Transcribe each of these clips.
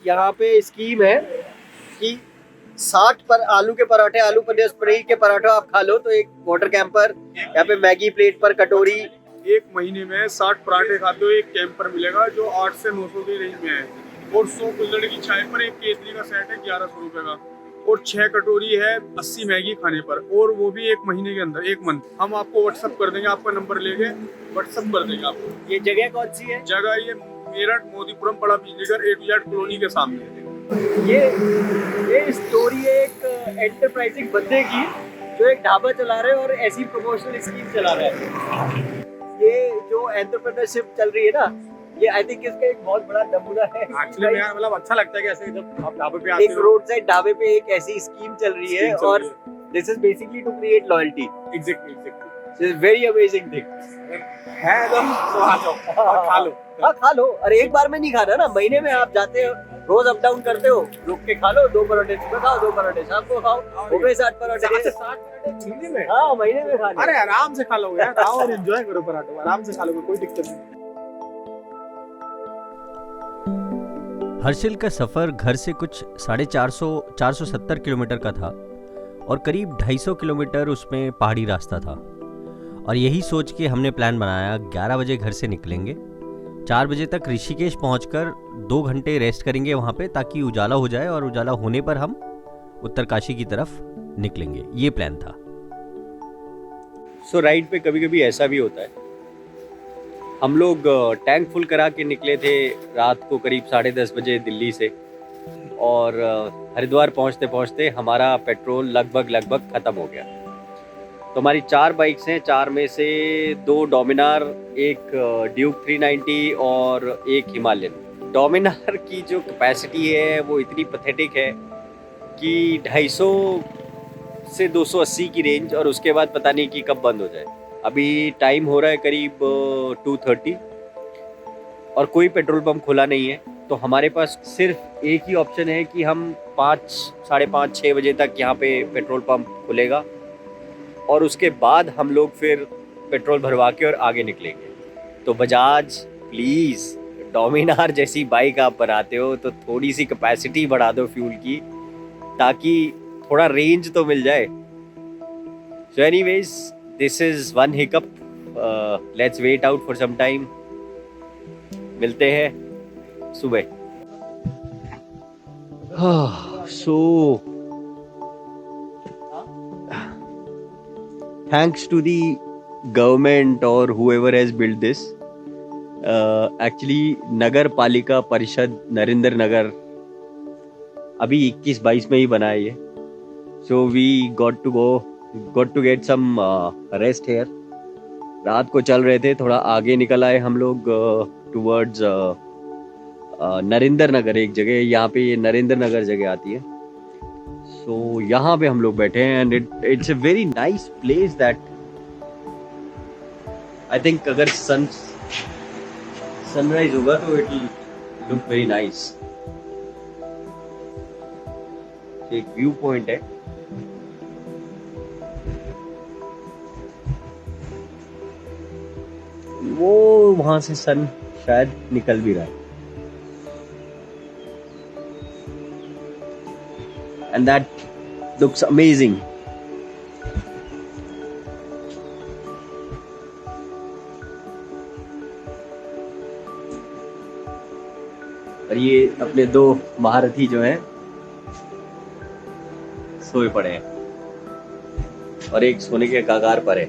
यहाँ पे स्कीम है कि 60 पर आलू के पराठे, आलू पनीर के पराठा आप खा लो तो एक वाटर कैंपर, यहाँ पे मैगी प्लेट पर कटोरी। एक महीने में 60 पराठे खाते हो एक कैंपर मिलेगा जो 8 से 900 की रेंज में है, और 100 कुल्हड़ की चाय पर एक केतली का सेट है 1100 रुपए का, और 6 कटोरी है 80 मैगी खाने पर, और वो भी एक महीने के अंदर, एक मंथ। हम आपको व्हाट्सअप कर देंगे, आपका नंबर लेके व्हाट्सअप कर देंगे आपको। ये जगह कौन सी है? जगह ये मेरठ मोदीपुरम बड़ा बिजलीघर A to Z कॉलोनी के सामने। ये स्टोरी है एक एंटरप्राइजिंग बंदे की जो एक ढाबा चला रहे हैं और ऐसी प्रमोशनल स्कीम चला रहा है। ये जो एंटरप्रेन्योरशिप चल रही है ना, ये आई थिंक इसका एक बहुत बड़ा नमूना है। एक्चुअली मैं मतलब अच्छा लगता है कि ऐसे जब आप ढाबे पे आते एक हो, रोड साइड ढाबे पे एक ऐसी स्कीम चल रही है और this is basically to create loyalty. Exactly very amazing thing है एकदम। तो आ जाओ और खा लो। हाँ खा लो, अरे एक बार में नहीं खाना ना, महीने में आप जाते हो, रोज अप डाउन करते हो, रुक के खा लो, 2 पराठे सुबह खाओ, 2 पराठे शाम को खाओ, हो गए 60 पराठे। 60 पराठे महीने में? हाँ महीने में खा लो। अरे आराम से खा लो यार, आओ और एंजॉय करो पराठे, आराम से खा लो, कोई दिक्कत नहीं। हर्षिल का सफ़र घर से कुछ 470 किलोमीटर का था और करीब 250 किलोमीटर उसमें पहाड़ी रास्ता था। और यही सोच के हमने प्लान बनाया, 11 बजे घर से निकलेंगे, 4 बजे तक ऋषिकेश पहुंचकर 2 घंटे रेस्ट करेंगे वहाँ पे ताकि उजाला हो जाए, और उजाला होने पर हम उत्तरकाशी की तरफ निकलेंगे। ये प्लान था। सो राइड पे कभी कभी ऐसा भी होता है। हम लोग टैंक फुल करा के निकले थे रात को करीब 10:30 बजे दिल्ली से, और हरिद्वार पहुंचते पहुंचते हमारा पेट्रोल लगभग ख़त्म हो गया। तो हमारी 4 बाइक्स हैं, 4 में से 2 डोमिनार, एक ड्यूक 390 और एक हिमालयन। डोमिनार की जो कैपेसिटी है वो इतनी पैथेटिक है कि 250 से 280 की रेंज, और उसके बाद पता नहीं कि कब बंद हो जाए। अभी टाइम हो रहा है करीब 2:30 और कोई पेट्रोल पंप खुला नहीं है। तो हमारे पास सिर्फ एक ही ऑप्शन है कि हम 5, साढ़े 5, 6 बजे तक यहाँ पे पेट्रोल पंप खुलेगा, और उसके बाद हम लोग फिर पेट्रोल भरवा के और आगे निकलेंगे। तो बजाज प्लीज़, डोमिनार जैसी बाइक आप बनाते हो तो थोड़ी सी कैपेसिटी बढ़ा दो फ्यूल की, ताकि थोड़ा रेंज तो मिल जाए। So anyways, this is one hiccup. Let's wait out for some time. मिलते हैं सुबह। सो thanks to the government or whoever has built this, actually नगर पालिका परिषद नरेंद्र नगर अभी 21-22 में ही बना है ये। so we got to get some rest here। रात को चल रहे थे, थोड़ा आगे निकल आए हम लोग टुवर्ड्स नरेंद्र नगर, एक जगह यहाँ पे ये नरेंद्र नगर जगह आती है। सो यहाँ पे हम लोग बैठे हैं, and it's a very nice place that I think अगर सनराइज होगा तो it will look very nice. एक व्यू पॉइंट है। वो वहां से सन शायद निकल भी रहा है, and that looks amazing। और ये अपने 2 महारथी जो हैं सोए पड़े हैं, और एक सोने के कगार पर है।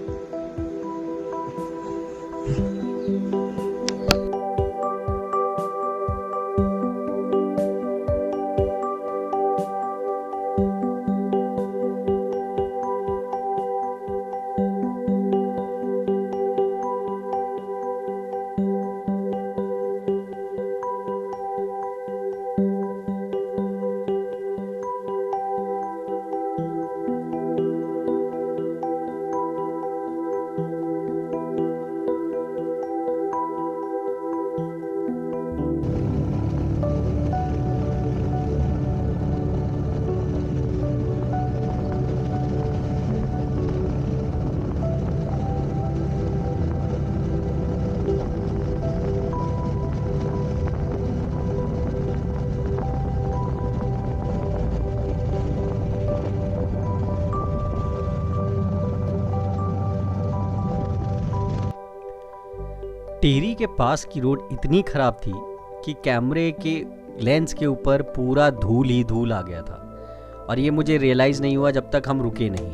के पास की रोड इतनी खराब थी कि कैमरे के लेंस के ऊपर पूरा धूल ही धूल आ गया था, और ये मुझे रियलाइज़ नहीं हुआ जब तक हम रुके नहीं।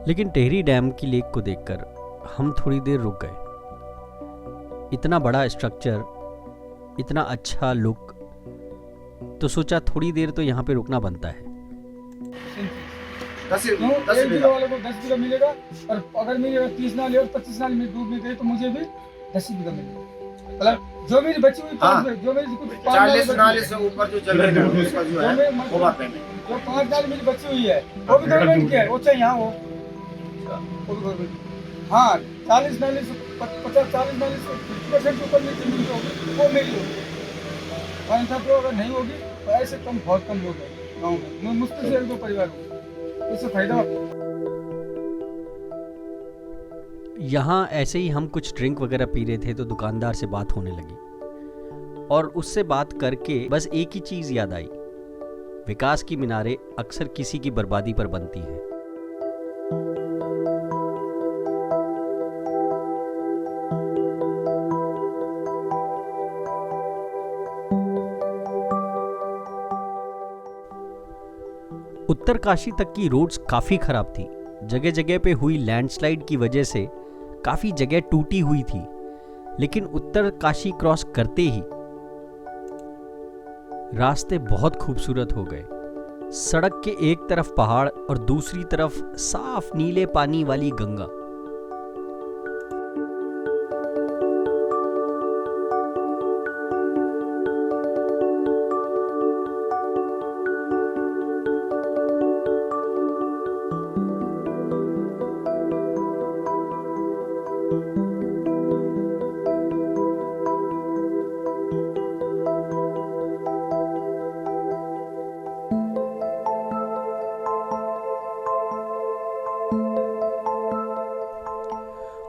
लेकिन टेहरी डैम की लेक को देखकर हम थोड़ी देर रुक गए। इतना बड़ा स्ट्रक्चर, इतना अच्छा लुक, तो सोचा थोड़ी देर तो यहाँ पे रुकना बनता है। 10 किलो वाले को 10 किलो मिलेगा, और अगर मेरे 30 नाली और 25 नाली में डूब में गए तो मुझे भी 10 किलो मिलेगा। मतलब जो मेरी बची हुई जो मेरी कुछ 40 नाली से ऊपर जो चल रही है उसका जो है वो बात नहीं। जो 5 नाली मेरी बची हुई है वो भी गवर्नमेंट की है, वो चाहे यहाँ हो, वो भी गवर्नमेंट। हाँ, 40 नाली से 40 नाली से 50% ऊपर नीचे मिली होगी वो मेरी होगी, अन्यथा तो अगर नहीं होगी तो ऐसे बहुत कम लोग हैं गाँव में, मुश्किल से 1-2 परिवार होंगे, इससे फायदा। यहाँ ऐसे ही हम कुछ ड्रिंक वगैरह पी रहे थे तो दुकानदार से बात होने लगी, और उससे बात करके बस एक ही चीज़ याद आई, विकास की मीनारें अक्सर किसी की बर्बादी पर बनती हैं। उत्तरकाशी तक की रोड्स काफ़ी खराब थी। जगह जगह पे हुई लैंडस्लाइड की वजह से काफ़ी जगह टूटी हुई थी, लेकिन उत्तरकाशी क्रॉस करते ही रास्ते बहुत खूबसूरत हो गए। सड़क के एक तरफ पहाड़ और दूसरी तरफ साफ नीले पानी वाली गंगा।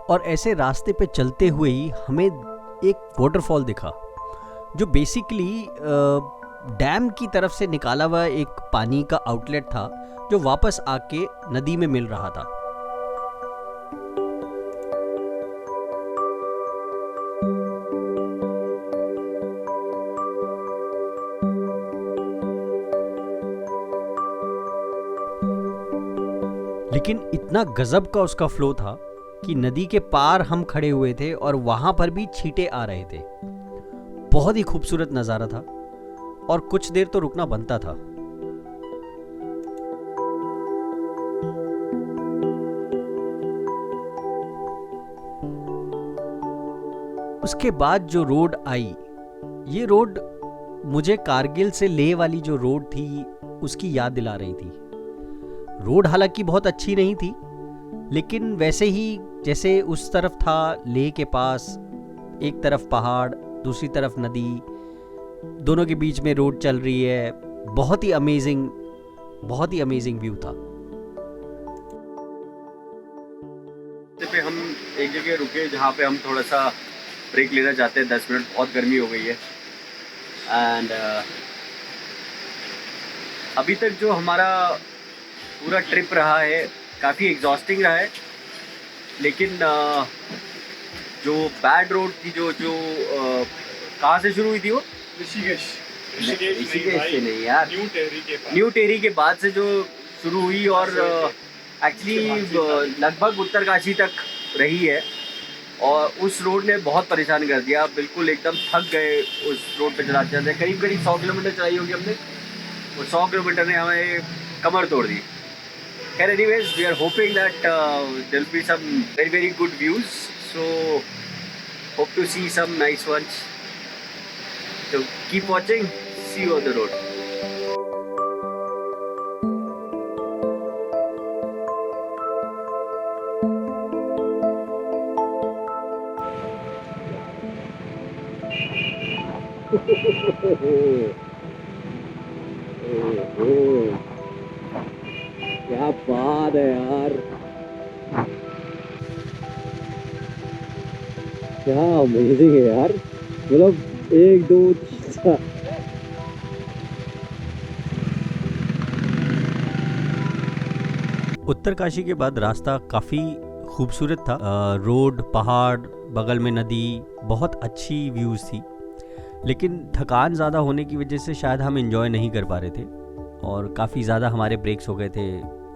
और ऐसे रास्ते पे चलते हुए ही हमें एक वाटरफॉल दिखा, जो बेसिकली डैम की तरफ से निकाला हुआ एक पानी का आउटलेट था, जो वापस आके नदी में मिल रहा था। लेकिन इतना गजब का उसका फ्लो था कि नदी के पार हम खड़े हुए थे और वहां पर भी छींटे आ रहे थे। बहुत ही खूबसूरत नज़ारा था, और कुछ देर तो रुकना बनता था। उसके बाद जो रोड आई, ये रोड मुझे कारगिल से लेह वाली जो रोड थी उसकी याद दिला रही थी। रोड हालांकि बहुत अच्छी नहीं थी, लेकिन वैसे ही जैसे उस तरफ था लेह के पास, एक तरफ पहाड़ दूसरी तरफ नदी, दोनों के बीच में रोड चल रही है। बहुत ही अमेजिंग व्यू था। पे हम एक जगह रुके जहाँ पे हम थोड़ा सा ब्रेक लेना चाहते हैं, 10 मिनट, बहुत गर्मी हो गई है। एंड अभी तक जो हमारा पूरा ट्रिप रहा है काफ़ी एग्जॉस्टिंग रहा है, लेकिन जो बैड रोड थी, जो कहाँ से शुरू हुई थी वो? ऋषिकेश से नहीं यार, न्यू टेहरी के बाद से जो शुरू हुई, और एक्चुअली लगभग उत्तरकाशी तक रही है, और उस रोड ने बहुत परेशान कर दिया। बिल्कुल एकदम थक गए उस रोड पे चलाते चलाते। करीब 100 किलोमीटर चलाई होगी हमने, और 100 किलोमीटर ने हमें कमर तोड़ दी। खैर, anyways, we are hoping that there will be some very good views, so hope to see some nice ones. So keep watching, see you on the road. क्या बात है यार, क्या अमेजिंग है यार। मतलब 1 2 3 उत्तरकाशी के बाद रास्ता काफ़ी खूबसूरत था। रोड, पहाड़, बगल में नदी, बहुत अच्छी व्यूज़ थी। लेकिन थकान ज़्यादा होने की वजह से शायद हम एंजॉय नहीं कर पा रहे थे और काफ़ी ज़्यादा हमारे ब्रेक्स हो गए थे।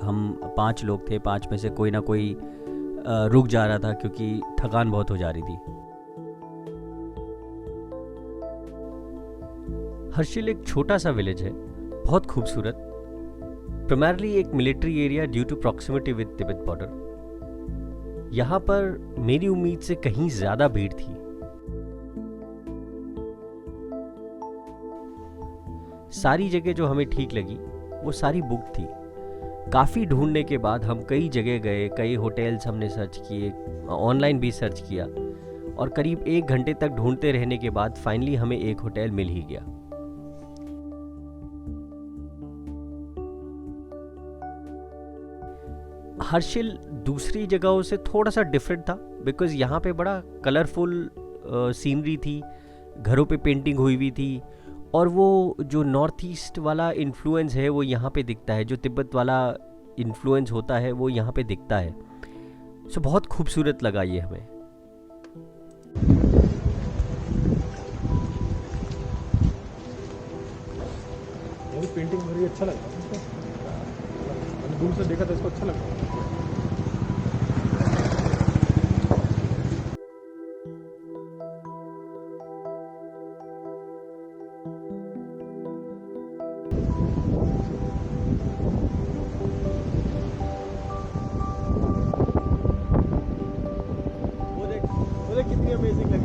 हम 5 लोग थे, 5 में से कोई ना कोई रुक जा रहा था क्योंकि थकान बहुत हो जा रही थी। हर्षिल एक छोटा सा विलेज है, बहुत खूबसूरत, प्राइमरली एक military area due to proximity with Tibet border. यहाँ पर मेरी उम्मीद से कहीं ज़्यादा भीड़ थी। सारी जगह जो हमें ठीक लगी वो सारी बुक थी। काफ़ी ढूंढने के बाद हम कई जगह गए, कई होटल्स हमने सर्च किए, ऑनलाइन भी सर्च किया और करीब 1 घंटे तक ढूंढते रहने के बाद फाइनली हमें एक होटल मिल ही गया। हर्षिल दूसरी जगहों से थोड़ा सा डिफरेंट था बिकॉज़ यहाँ पे बड़ा कलरफुल सीनरी थी, घरों पे पेंटिंग हुई हुई थी और वो जो नॉर्थ ईस्ट वाला इन्फ्लुएंस है वो यहाँ पे दिखता है, जो तिब्बत वाला इन्फ्लुएंस होता है वो यहाँ पे दिखता है। सो बहुत खूबसूरत लगा ये हमें। पेंटिंग बड़ी अच्छा लगा, दूर से देखा था इसको अच्छा लगा। वो देख कितनी अमेजिंग लग